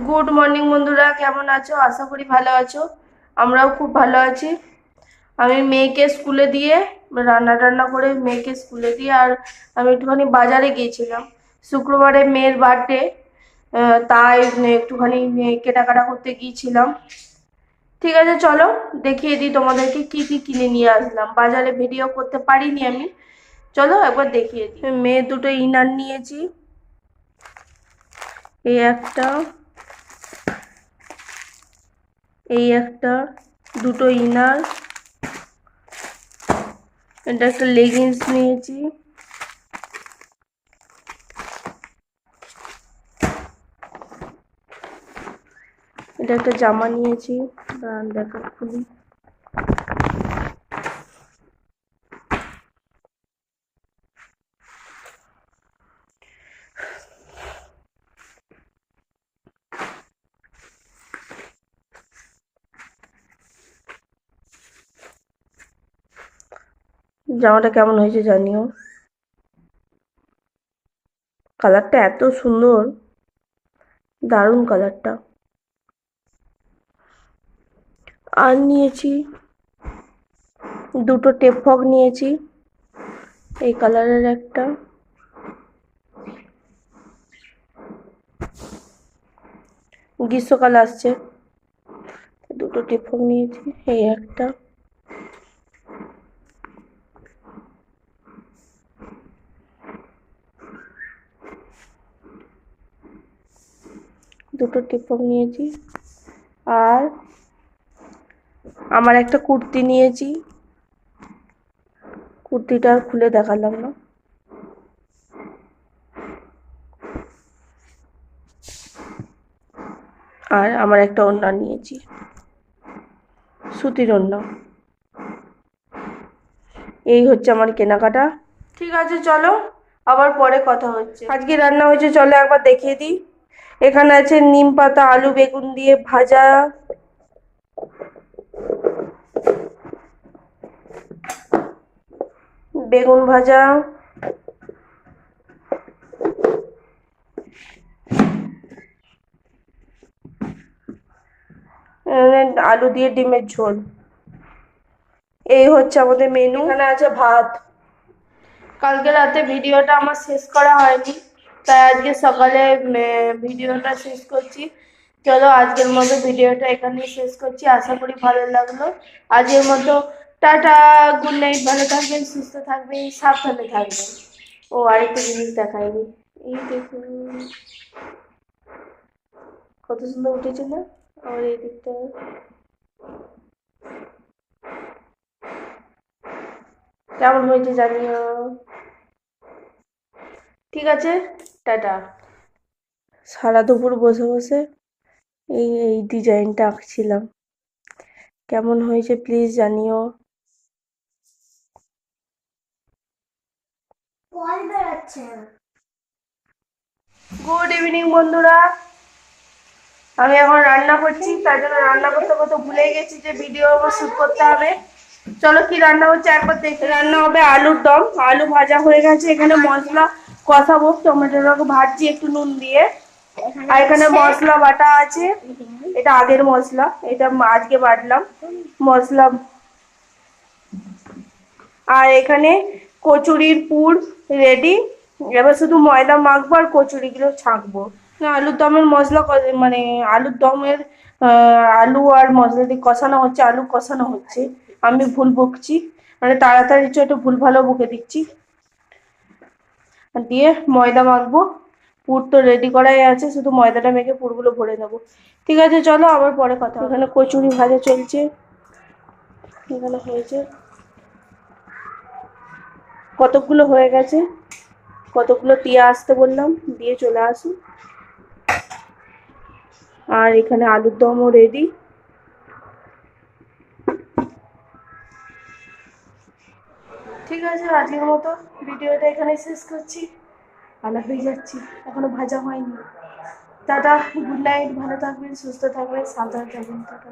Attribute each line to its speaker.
Speaker 1: Good morning বন্ধুরা, কেমন আছো? আশা করি ভালো আছো। আমরাও খুব ভালো আছি। আমি মেয়েকে স্কুলে দিয়ে রান্না টান্না করে মেয়েকে স্কুলে দিয়ে আর আমি একটুখানি বাজারে গিয়েছিলাম। শুক্রবারে মেয়ের বার্থডে, তাই একটুখানি কেনাকাটা করতে গিয়েছিলাম। ঠিক আছে, চলো দেখিয়ে দিই তোমাদেরকে কি কি কিনে নিয়ে আসলাম। বাজারে ভিডিও করতে পারিনি আমি, চলো একবার দেখিয়ে দিই। মেয়ে দুটো ইনার নিয়েছি, এই একটা, এই একটা, দুটো ইনার, এটা একটা লেগিংস নিয়েছি, এটা একটা জামা নিয়েছি। দেখা খুলি। জামাটা কেমন হয়েছে জানিও। কালারটা এত সুন্দর, দারুণ কালারটা। আর নিয়েছি দুটো টেপ ফগ নিয়েছি, এই কালারের একটা, গ্রীষ্মকাল আসছে, দুটো টেপ ফগ নিয়েছি, এই একটা, দুটো টেপ ফগ নিয়েছি। আর আমার একটা কুর্তি নিয়েছি, কুর্তিটা আর খুলে দেখালাম না। আর আমার একটা ওড়না নিয়েছি, সুতির ওড়না। এই হচ্ছে আমার কেনাকাটা। ঠিক আছে, চলো আবার পরে কথা হচ্ছে। আজকে রান্না হয়েছে চলো একবার দেখিয়ে দিই। এখানে আছে নিম পাতা আলু বেগুন দিয়ে ভাজা, বেগুন ভাজা, আলু দিয়ে ডিমের ঝোল। এই হচ্ছে আমাদের মেনু। এখানে আছে ভাত। কালকে রাতে ভিডিওটা আমার শেষ করা হয়নি, তাই আজকে সকালে ভিডিওটা শেষ করছি। চলো আজকের মতো ভিডিওটা এখানেই শেষ করছি, আশা করি ভালো লাগলো। আজকের মতো টাটা, গুড নাইট, ভালো থাকবেন, সুস্থ থাকবেন, সাবধানে থাকবেন। ও আরেকটা জিনিস দেখাইনি, এই দেখুন কত সুন্দর উঠেছে না আমার এই দিকটা। কেমন হয়েছে জানিও। ঠিক আছে, টাটা। সারা দুপুর বসে বসে এই ডিজাইনটা আঁকছিলাম, কেমন হয়েছে প্লিজ জানিও। গুড ইভিনিং বন্ধুরা, আমি এখন রান্না করছি, তার জন্য রান্না করতে করতে ভুলে গেছি যে ভিডিও আমার শুট করতে হবে। চলো কি রান্না হচ্ছে একবার দেখে। রান্না হবে আলুর দম, আলু ভাজা হয়ে গেছে, এখানে মশলা কষাবো, টমেটোটাকে ভাজছি একটু নুন দিয়ে। আর এখানে মশলা বাটা আছে, এটা আগের মশলা, এটা আজকে বাটলাম মশলা। আর এখানে কচুরির পুর রেডি, এবার শুধু ময়দা মাখবো আর কচুরিগুলো ছাঁকবো। না, আলুর দমের মশলা মানে আলুর দমের আলু আর মশলা দিয়ে কষানো হচ্ছে, আলু কষানো হচ্ছে। আমি ভুল বকছি, মানে তাড়াতাড়ি একটু ভুল ভালো বকে দিচ্ছি। দিয়ে ময়দা মাখবো, পুর তো রেডি করাই আছে, শুধু ময়দাটা মেখে পুরগুলো ভরে নেবো। ঠিক আছে, চলো আবার পরে কথা। এখানে কচুরি ভাজা চলছে, এখানে হয়েছে, কতকগুলো হয়ে গেছে, কতগুলো দিয়ে আসতে বললাম, দিয়ে চলে আসুন। আর এখানে আলুর দমও রেডি। ঠিক আছে, আজকের মতো ভিডিওটা এখানে শেষ করছি। ভালো হয়ে যাচ্ছি, এখনো ভাজা হয়নি। টাটা, গুড নাইট, ভালো থাকবেন, সুস্থ থাকবেন, সাবধানে থাকবেন, টাটা।